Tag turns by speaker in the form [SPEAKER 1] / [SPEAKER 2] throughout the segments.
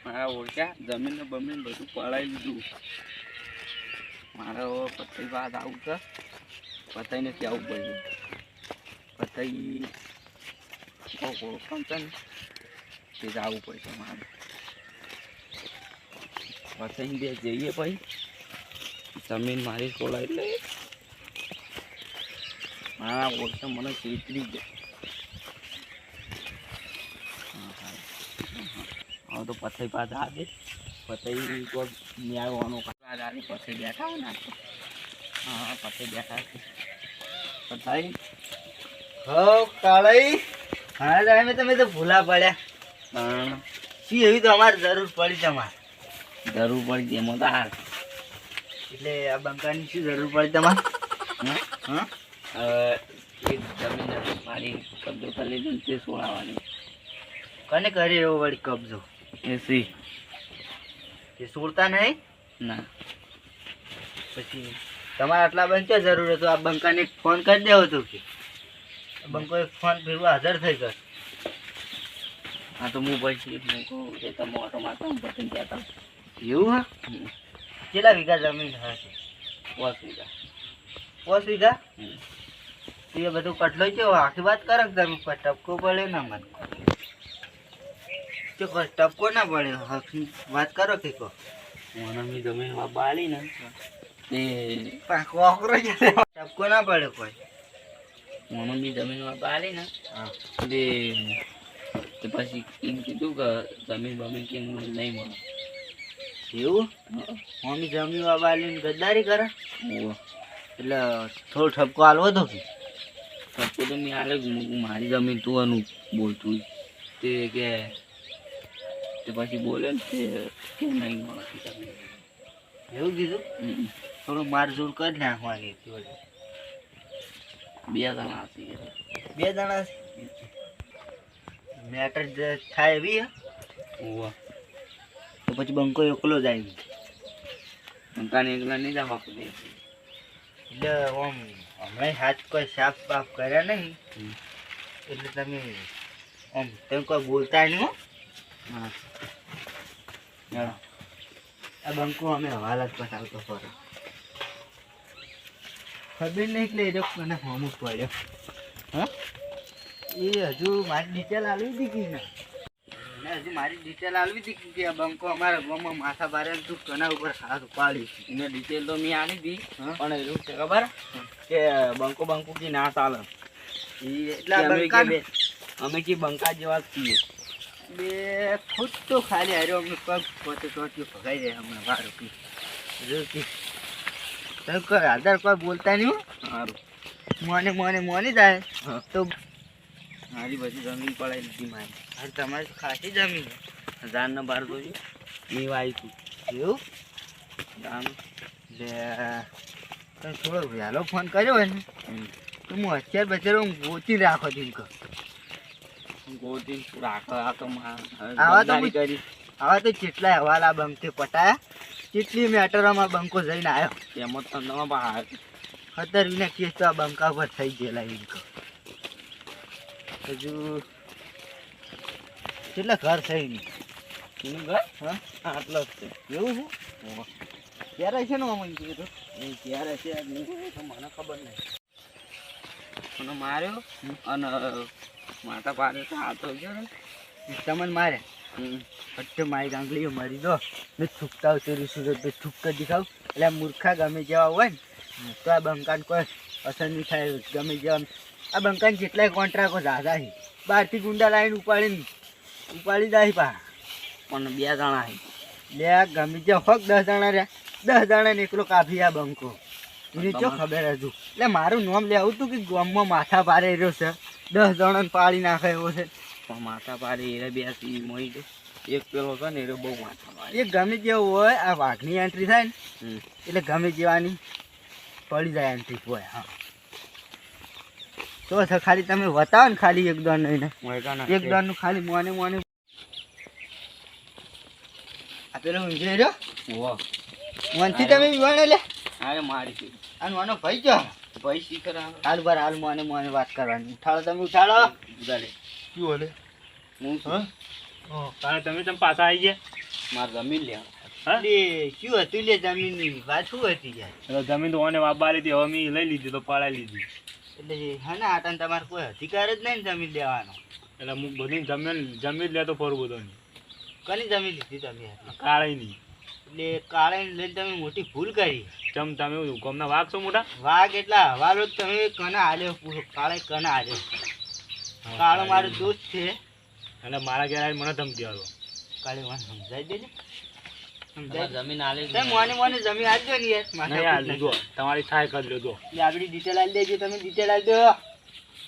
[SPEAKER 1] મારા ઓળખ્યા જમીન ને બમીન બધું પડાવી લીધું. મારે પતઈ બાદ આવું છે. પતઈને ત્યાં આવું પડ્યું. પતઈ ઓળખાણ છે ને તે જ આવવું પડશે મારે. પતઈને બે જઈએ પછી જમીન મારી ખોલાય એટલે મારા ઓળખે મને ચેતરી જાય. હવે તો પથઈ પાસ આવે પથઈ તો ન્યાયવાનો આવે પથઈ બેઠા હોય ને હા પથઈ બેઠા છે પથઈ
[SPEAKER 2] હો કાળઈ હા ટાઈમે તમે તો ભૂલા પડ્યા. શું એવી તો અમારે જરૂર પડી તમારે?
[SPEAKER 1] જરૂર પડી એમાં તો હાર
[SPEAKER 2] એટલે આ બંકાની શું જરૂર પડી તમારે?
[SPEAKER 1] હા એક જમીન મારી કબજો કરી લીધી તે સોળાવાની.
[SPEAKER 2] કને કરી એવો વળી કબજો?
[SPEAKER 1] એસી
[SPEAKER 2] તે છોડતા નહીં
[SPEAKER 1] ના.
[SPEAKER 2] પછી તમારે આટલા બંચો જરૂર હતો આ બંકાને એક ફોન કરી દેવો હતો કે બંકો એક ફોન ફેરવા હાજર થઈ ગયો.
[SPEAKER 1] હા તો હું પછી મૂકું એ તમે ઓટો મારતો પછી કહેતા
[SPEAKER 2] એવું હા? કેટલા વીઘા જમીન હશે?
[SPEAKER 1] 5 વીઘા.
[SPEAKER 2] 5 વીઘા? એ બધું કટલો છે આખી વાત કરે કે તમે ટપકો પડે ના મને ટપકો ના પડે વાત કરો કે કહો
[SPEAKER 1] મને જમીન બાળી ને તે
[SPEAKER 2] કોકરો ટપકો ના પડે કોઈ
[SPEAKER 1] મને બી જમીનમાં બાળી ને
[SPEAKER 2] હા
[SPEAKER 1] તે પછી એમ કીધું કે જમીન બમીન કે નહીં મળે.
[SPEAKER 2] એવું? મમ્મી જમીન બાબાલીને ગદ્દારી કરે એટલે થોડો ઠપકો હાલવો તો કે
[SPEAKER 1] ઠપકો તો મેં હાલે મારી જમીન તું એનું બોલતું તે કે તે પછી બોલે ને તે કે નહીં મળે જમીન.
[SPEAKER 2] એવું કીધું? થોડું મારઝૂડ કરી નાખવાની હતી.
[SPEAKER 1] 2 જણા હશે.
[SPEAKER 2] 2 જણા મેટર થાય એવી હે? તો પછી બંકો એકલો જાય
[SPEAKER 1] બંકાને એકલા નહીં જવા પડે
[SPEAKER 2] એટલે આમ હમણાં હાથ કોઈ સાફ બાફ કર્યા નહીં એટલે તમે આમ તમે કોઈ બોલતા નહીં હો. હા આ બંકો અમે હવાલા જ પસાવતો ફરો ખબર નહીં એટલે એ મને હોમું પડ્યો. હા એ હજુ મારી ડિટેલ આલવી દીધી ને હજુ મારી ડિટેલ આલવી દીધી કે આ બંકો અમારા ગામમાં માથા બારે તું કના ઉપર હાથ ઉપાડી
[SPEAKER 1] એને ડિટેલ તો મેં આલી હતી પણ એવું છે ખબર કે બંકો કી ના ચાલે અમે કી બંકા જેવા જ છીએ.
[SPEAKER 2] બે ફૂટ તો ખાલી હાર્યો અમને પગ પોતે ટોટ્યું ભગાઈ જાય હમણાં વારું કી તમે કોઈ આધાર કોઈ બોલતા નહીં.
[SPEAKER 1] સારું
[SPEAKER 2] મોને જાય તો
[SPEAKER 1] મારી બધી જમીન પડાવી લીધી મારી.
[SPEAKER 2] અરે તમારી ખાસી જમીન
[SPEAKER 1] 1000 ને 12 તો મેં વાવી તું
[SPEAKER 2] એવું?
[SPEAKER 1] જાણ
[SPEAKER 2] એટલે તમે થોડો વહેલો ફોન કર્યો હોય ને તો હું અત્યાર બચારો હું ગોતી રાખો છું
[SPEAKER 1] ગોતી રાખો આ તો
[SPEAKER 2] આવા તો કેટલાય હવાલા બંકે પટાયા કેટલી મેટરોમાં બંકો જઈને આવ્યો
[SPEAKER 1] એમાં તો નવા બહાર
[SPEAKER 2] 17 કેસ તો આ બંકા પર થઈ ગયેલા હજુ કેટલા ઘર થઈ ગયું
[SPEAKER 1] ઘર
[SPEAKER 2] હા
[SPEAKER 1] આટલો જ છે.
[SPEAKER 2] એવું છે ક્યારે છે ને મમ્મી કીધું
[SPEAKER 1] ક્યારે છે મને ખબર નહીં મને માર્યો અને માતા પાડે તો હાથો ગયો ને
[SPEAKER 2] તમને મારે ફટ્ટે મારી ગાંગલીઓ મારી દો મેં થૂકતા તેરી સુરત મેં થૂક કરી દેખાવ એટલે મૂર્ખા ગમે જેવા હોય ને તો આ બંકાને કોઈ અસર નહીં થાય ગમે જેવા આ બંકાને જેટલાય કોન્ટ્રાક્ટો ઝાઝા છે બહારથી ગુંડા લાવીને ઉપાડી જાય પા
[SPEAKER 1] પણ 2 જણા છે
[SPEAKER 2] લે ગમે જેવા હોક 10 જણા રહ્યા 10 જણાને એકલો કાફી આ બંકો એને ચો ખબર હજુ એટલે મારું નામ લેવું તું કે ગામમાં માથા પારે રહ્યો છે 10 જણાને પાડી નાખે એવો છે
[SPEAKER 1] પણ માથા પાડે એ બેસી મોઈ દે એક પેલો છે ને એ બહુ માથા પાડે
[SPEAKER 2] એ ગમે જેવું હોય આ વાઘની એન્ટ્રી થાય ને એટલે ગમે જેવાની પડી જાય એન્ટ્રી હોય. હા તો ખાલી તમે બતાવો ને ખાલી એક દોન નહીં એક દોન નું ખાલી મોને આ પેલો ઊંઝે રહ્યો મનથી તમે વિવાણે લે
[SPEAKER 1] અરે મારી
[SPEAKER 2] આ નાનો ભાઈ જો
[SPEAKER 1] ભાઈ શીખર
[SPEAKER 2] હાલ મોને વાત કરવાની ઉઠાડો તમે ઉઠાડો
[SPEAKER 1] ઉડાડે
[SPEAKER 2] શું બોલે
[SPEAKER 1] હું
[SPEAKER 2] હા તારે તમે પાછા આવી ગયા
[SPEAKER 1] મારે જમીન લે
[SPEAKER 3] હા?
[SPEAKER 2] લે શું હતું લે જમીનની વાત શું હતી યાર?
[SPEAKER 3] એટલે જમીન તો ઓને વાપરી હતી, હવે મેં લઈ લીધી તો પડાઈ લીધી.
[SPEAKER 2] એટલે હા ને આટાને તમારે કોઈ અધિકાર જ નહીં ને જમીન લેવાનો.
[SPEAKER 3] એટલે હું બધી જમીન જ લેતો ફરું બધોની.
[SPEAKER 2] કની જમીન લીધી તમે?
[SPEAKER 3] કાળે નહીં.
[SPEAKER 2] એટલે કાળે લઈને તમે મોટી ભૂલ કરી.
[SPEAKER 3] ચમ તમે ગમના વાઘ છો મોટા?
[SPEAKER 2] વાઘ એટલા હવાલો તમે કના હાલ્યો પૂરો કાળે કના હાલ્યો. કાળો મારો દોસ્ત છે.
[SPEAKER 3] એટલે મારા ઘેર આવીને મને ધમકી આલો.
[SPEAKER 2] કાળે મને સમજાઈ દે ને.
[SPEAKER 1] તમારે જમીન આલી
[SPEAKER 2] તમે મોને જમીન આપજો ને યાર.
[SPEAKER 3] નહીં હાલ દીધો, તમારી સહાય કરી લ્યો તો.
[SPEAKER 2] એટલે આપણી ડિટેલ આલી દેજો તમે. ડિટેલ આલી દો.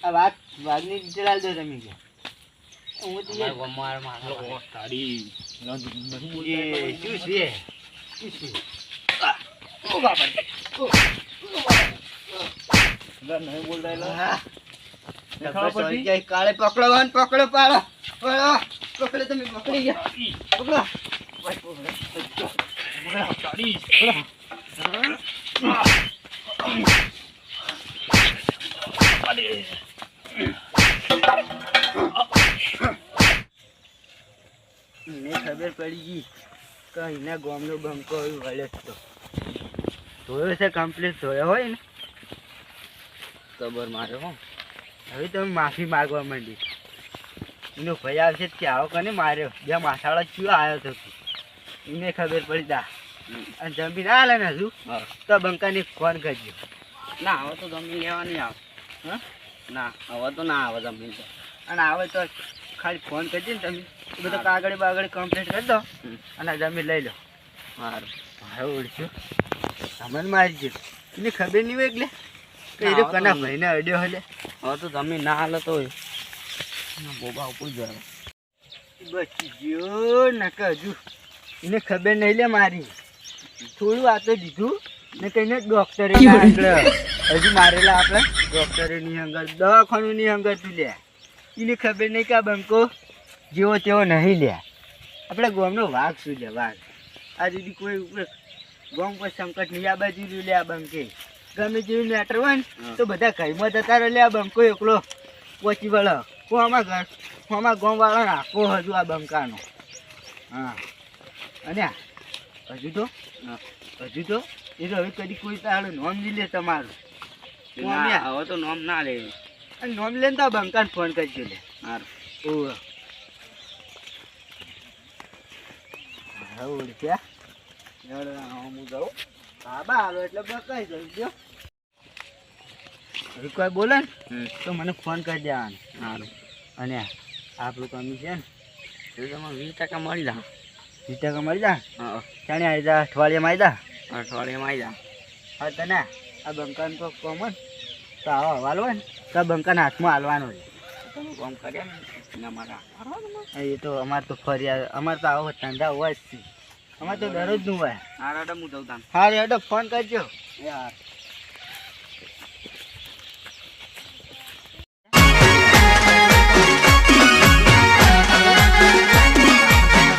[SPEAKER 2] આ વાઘની ડિટેલ આલી દો તમે કે હું તો યાર
[SPEAKER 3] ઓ, તારી નથી બોલતા
[SPEAKER 2] એ
[SPEAKER 3] એટલે
[SPEAKER 2] શું છે? શું છે?
[SPEAKER 3] નહીં બોલતા એટલે
[SPEAKER 2] હા.
[SPEAKER 3] દેખાડો
[SPEAKER 2] બસ
[SPEAKER 3] પછી.
[SPEAKER 2] જાય કાળે પકડો વાન પકડો પાડો પકડો તમે પકડી ગયા પકડો
[SPEAKER 3] તારી
[SPEAKER 2] મને ખબર પડી ગઈ કે એના ગામનો બંકો વળે તો ધોયો છે કમ્પ્લીટ ધોયો હોય ને
[SPEAKER 1] ખબર મારે હો
[SPEAKER 2] હવે તમે માફી માગવા માંડી. એનો ભાઈ આવશે કે આવો કને માર્યો બે માથાળો ચિયો આવ્યો હતો એને ખબર પડી તા અને જમીન હાલે ને હજુ
[SPEAKER 1] હા.
[SPEAKER 2] તો બંકાને ફોન કરજો.
[SPEAKER 1] ના હવે તો જમીન લેવા નહીં આવે
[SPEAKER 2] હા
[SPEAKER 1] ના હવે તો ના આવે જમીન તો
[SPEAKER 2] અને આવે તો ખાલી ફોન કરજો ને તમે એ બધું કાગળ બાગળ કમ્પ્લીટ કરી દો અને આ જમીન લઈ લો.
[SPEAKER 1] સારું
[SPEAKER 2] મારે ઓળખ્યું તમને મારી ગયો એને ખબર નહીં હોય એટલે કે એ તો કના ભાઈને અડ્યો હલે
[SPEAKER 1] હવે તો જમીન ના હાલે તો બોબા ઉપર જાય
[SPEAKER 2] બચી ગયો નકા હજુ એને ખબર નહીં લે મારી થોડું આ તો દીધું ને કઈને ડોક્ટરે હજુ મારેલા આપણે ડોક્ટરેની અંગર દવાખાનું અંગર તું લે એને ખબર નહીં કે આ બંકો જેવો તેવો નહીં લે આપણે ગામનો વાઘ શું લે વાઘ આ દીદી કોઈ ગામ કોઈ સંકટ નહીં આ બાજુ લે આ બંકે ગમે જેવી મેટર હોય ને તો બધા ઘરમાં જતા રહે લે આ બંકો એકલો પહોંચી વળો હું આમાં ગામ વાળા રાખો હજુ આ બંકાનો. હા અને હજુ તો એ તો હવે કદી કોઈ તારું નોમ નહીં લે તમારું.
[SPEAKER 1] ના, હવે તો નોમ ના લે
[SPEAKER 2] અને નોમ લે ને તો આ બંકાને ફોન કરજો લે.
[SPEAKER 1] સારું
[SPEAKER 2] ઓહ ઓળખ્યા હું જાઉં બાબા હાલો એટલે બકાઈ જવું જો હવે કોઈ બોલે ને તો મને ફોન કરી દેવાનો.
[SPEAKER 1] સારું
[SPEAKER 2] અને આપણું કમી છે ને
[SPEAKER 1] તો તમારે 20% મળી જા
[SPEAKER 2] 20% મળી જા
[SPEAKER 1] હા
[SPEAKER 2] ચાણે આવી જા અઠવાડિયામાં આવી જા.
[SPEAKER 1] અઠવાડિયામાં આવી જા
[SPEAKER 2] હા તને આ બંકાને તો કોમન તો આવો હવાલો હોય ને તો આ બંકાના હાથમાં હાલવાનો છે.
[SPEAKER 1] તમે કામ કર્યા ને એના માટે
[SPEAKER 2] એ તો અમારે તો ફર્યા અમારે તો આવો ધંધા હોય જ છે. અમારે તો દરરોજ નું હોય.
[SPEAKER 1] હારા હું જઉં તાન
[SPEAKER 2] હા રેડો ફોન કરજો.
[SPEAKER 1] યાર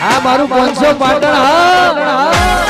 [SPEAKER 4] આ મારું 500 પાટણ હા